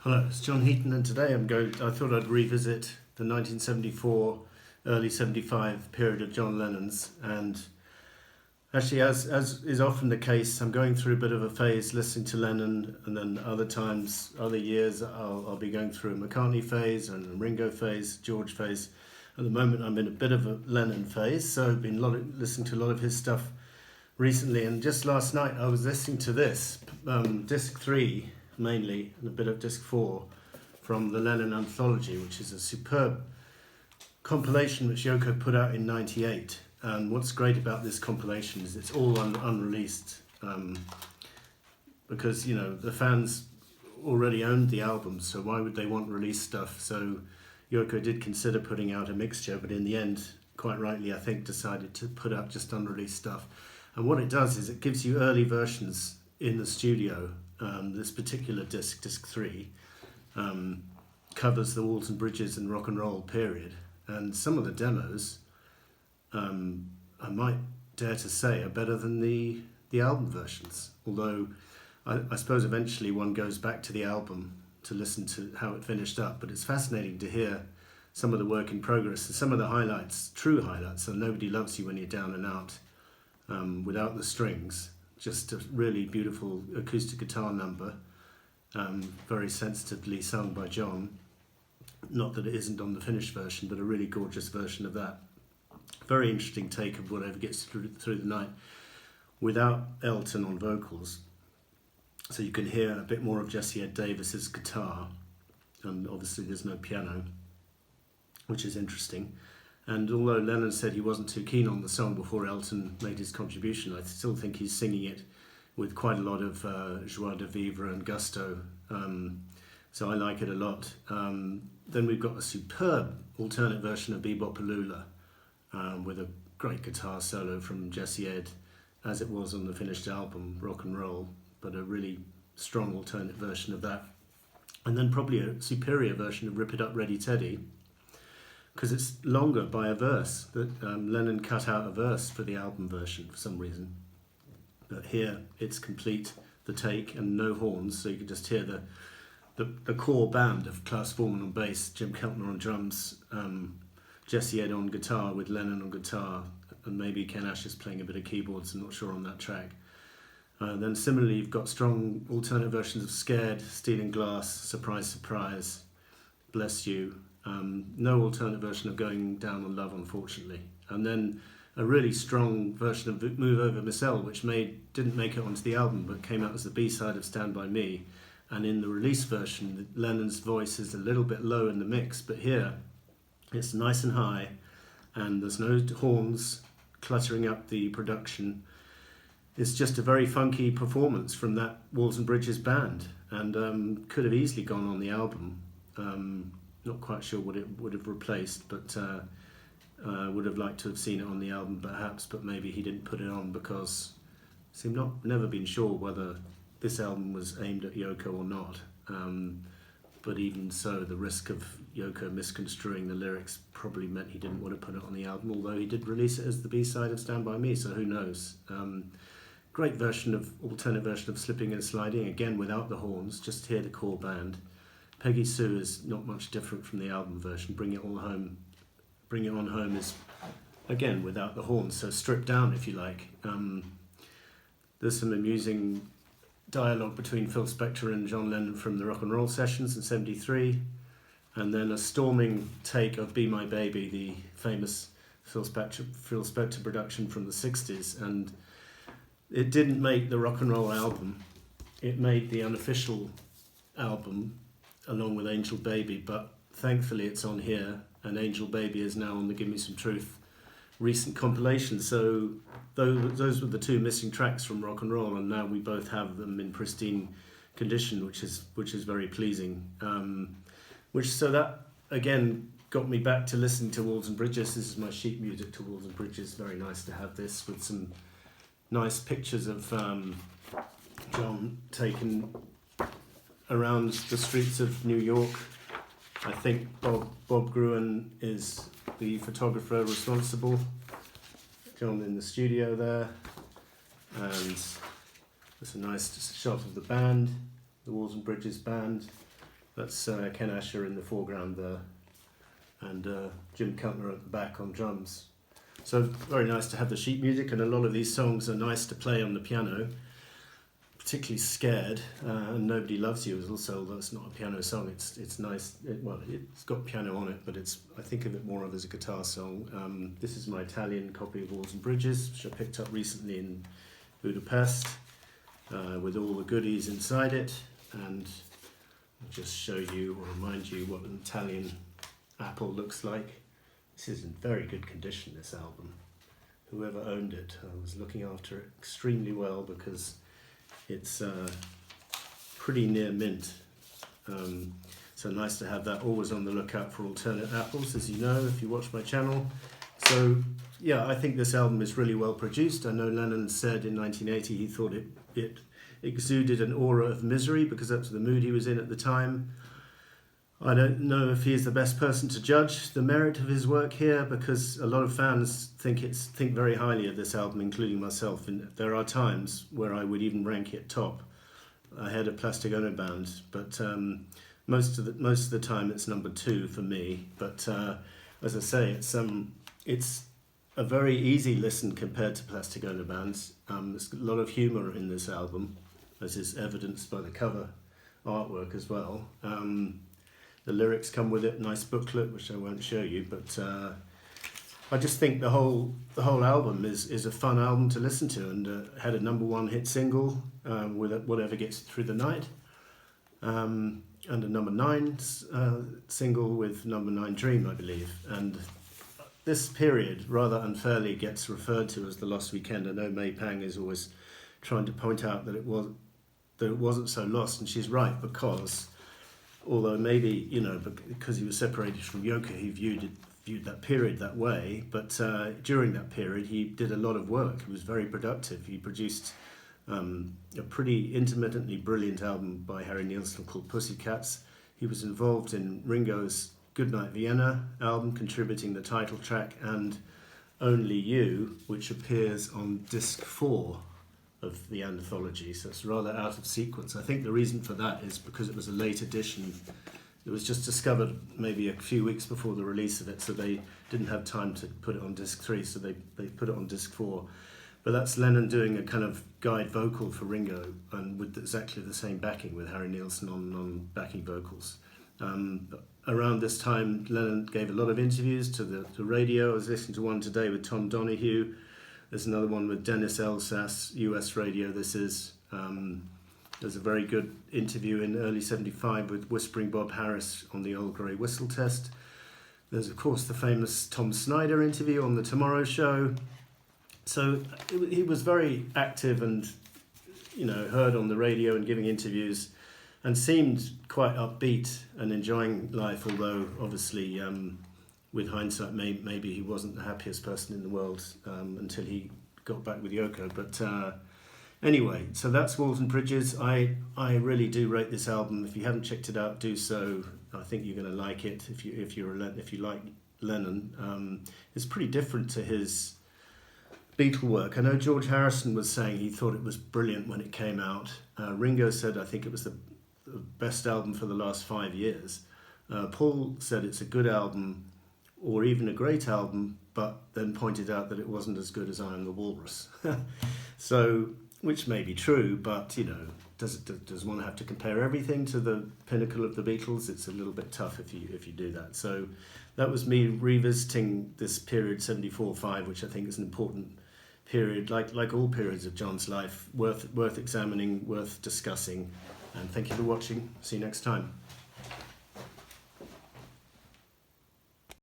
Hello, it's John Heaton, and today I thought I'd revisit the 1974, early 75 period of John Lennon's, and actually, as is often the case, I'm going through a bit of a phase listening to Lennon, and then other times, other years, I'll be going through a McCartney phase and a Ringo phase, George phase. At the moment, I'm in a bit of a Lennon phase, so I've been listening to a lot of his stuff recently, and just last night I was listening to this, disc 3 mainly, and a bit of disc 4 from the Lennon Anthology, which is a superb compilation which Yoko put out in '98. And what's great about this compilation is it's all unreleased, because the fans already owned the album, so why would they want released stuff? So Yoko did consider putting out a mixture, but in the end, quite rightly, I think, decided to put out just unreleased stuff. And what it does is it gives you early versions in the studio. This particular disc 3, covers the Walton Bridges and rock and roll period. And some of the demos, I might dare to say, are better than the album versions. Although I suppose eventually one goes back to the album to listen to how it finished up. But it's fascinating to hear some of the work in progress and some of the highlights, true highlights. So Nobody Loves You When You're Down and Out, without the strings. Just a really beautiful acoustic guitar number, very sensitively sung by John. Not that it isn't on the finished version, but a really gorgeous version of that. Very interesting take of Whatever Gets Through the Night without Elton on vocals. So you can hear a bit more of Jesse Ed Davis's guitar, and obviously there's no piano, which is interesting. And although Lennon said he wasn't too keen on the song before Elton made his contribution, I still think he's singing it with quite a lot of joie de vivre and gusto. So I like it a lot. Then we've got a superb alternate version of Bebopaloola, with a great guitar solo from Jesse Ed, as it was on the finished album, Rock and Roll, but a really strong alternate version of that. And then probably a superior version of Rip It Up Ready Teddy, because it's longer by a verse. That Lennon cut out a verse for the album version for some reason. But here it's complete, the take, and no horns, so you can just hear the core band of Klaus Voormann on bass, Jim Keltner on drums, Jesse Ed on guitar with Lennon on guitar, and maybe Ken Ashes playing a bit of keyboards, I'm not sure on that track. Then similarly you've got strong alternate versions of Scared, Stealing Glass, Surprise Surprise, Bless You. No alternate version of Going Down on Love, unfortunately. And then a really strong version of Move Over Miss L, which didn't make it onto the album, but came out as the B-side of Stand By Me. And in the release version, Lennon's voice is a little bit low in the mix, but here it's nice and high, and there's no horns cluttering up the production. It's just a very funky performance from that Walton Bridges band, and could have easily gone on the album. Not quite sure what it would have replaced, but would have liked to have seen it on the album perhaps, but maybe he didn't put it on because seemed never been sure whether this album was aimed at Yoko or not. But even so, the risk of Yoko misconstruing the lyrics probably meant he didn't want to put it on the album, although he did release it as the B-side of Stand By Me, so who knows. Great alternate version of Slipping and Sliding, again without the horns, just hear the core band. Peggy Sue is not much different from the album version. Bring It On Home is, again, without the horns, so stripped down, if you like. There's some amusing dialogue between Phil Spector and John Lennon from the Rock and Roll Sessions in '73, and then a storming take of Be My Baby, the famous Phil Spector production from the '60s. And it didn't make the rock and roll album. It made the unofficial album, along with Angel Baby, but thankfully it's on here, and Angel Baby is now on the Give Me Some Truth recent compilation. So those were the two missing tracks from rock and roll, and now we both have them in pristine condition, which is very pleasing. So that again got me back to listening to Walton Bridges. This is my sheet music to Walton Bridges. Very nice to have this with some nice pictures of John taken around the streets of New York. I think Bob Gruen is the photographer responsible. John in the studio there, and there's a nice shot of the band, the Walton Bridges band, That's Ken Asher in the foreground there, and Jim Cutler at the back on drums. So very nice to have the sheet music, and a lot of these songs are nice to play on the piano, particularly Scared, and Nobody Loves You is also, although it's not a piano song, it's nice. It's got piano on it, but I think of it more of as a guitar song. This is my Italian copy of Walls and Bridges, which I picked up recently in Budapest, with all the goodies inside it, and I'll just show you or remind you what an Italian apple looks like. This is in very good condition, this album. Whoever owned it was looking after it extremely well, because it's pretty near mint. So nice to have that. Always on the lookout for alternate apples, as you know, if you watch my channel. So yeah, I think this album is really well produced. I know Lennon said in 1980 he thought it exuded an aura of misery, because that's the mood he was in at the time. I don't know if he's the best person to judge the merit of his work here, because a lot of fans think very highly of this album, including myself, and there are times where I would even rank it top ahead of Plastic Ono Band, but most of the time it's number 2 for me. But as I say, it's a very easy listen compared to Plastic Ono Band. There's a lot of humour in this album, as is evidenced by the cover artwork as well. The lyrics come with it, nice booklet, which I won't show you, but I just think the whole album is a fun album to listen to, and had a #1 hit single with Whatever Gets Through the Night, and a #9 single with #9 Dream, I believe. And this period rather unfairly gets referred to as the Lost Weekend. I know May Pang is always trying to point out that it wasn't so lost, and she's right, because although maybe, because he was separated from Yoko, he viewed that period that way, but during that period he did a lot of work. He was very productive. He produced a pretty intermittently brilliant album by Harry Nilsson called Pussycats. He was involved in Ringo's Goodnight Vienna album, contributing the title track and Only You, which appears on disc 4 of the anthology, so it's rather out of sequence. I think the reason for that is because it was a late edition. It was just discovered maybe a few weeks before the release of it, so they didn't have time to put it on disc 3, so they put it on disc 4. But that's Lennon doing a kind of guide vocal for Ringo, and with exactly the same backing, with Harry Nilsson on backing vocals. Around this time, Lennon gave a lot of interviews to the radio. I was listening to one today with Tom Donahue. There's another one with Dennis Elsas, US Radio. There's a very good interview in early '75 with Whispering Bob Harris on the Old Grey Whistle Test. There's, of course, the famous Tom Snyder interview on The Tomorrow Show. So he was very active and, heard on the radio and giving interviews, and seemed quite upbeat and enjoying life, although obviously with hindsight maybe he wasn't the happiest person in the world until he got back with Yoko. But anyway, so that's Walls and Bridges. I really do rate this album. If you haven't checked it out, do so. I think you're going to like it if you like Lennon. It's pretty different to his Beatle work. I know George Harrison was saying he thought it was brilliant when it came out. Ringo said I think it was the best album for the last 5 years. Paul said it's a good album, or even a great album, but then pointed out that it wasn't as good as I Am the Walrus. So, which may be true, but does one have to compare everything to the pinnacle of the Beatles? It's a little bit tough if you do that. So that was me revisiting this period 74-5, which I think is an important period, like all periods of John's life, worth examining, worth discussing. And thank you for watching. See you next time.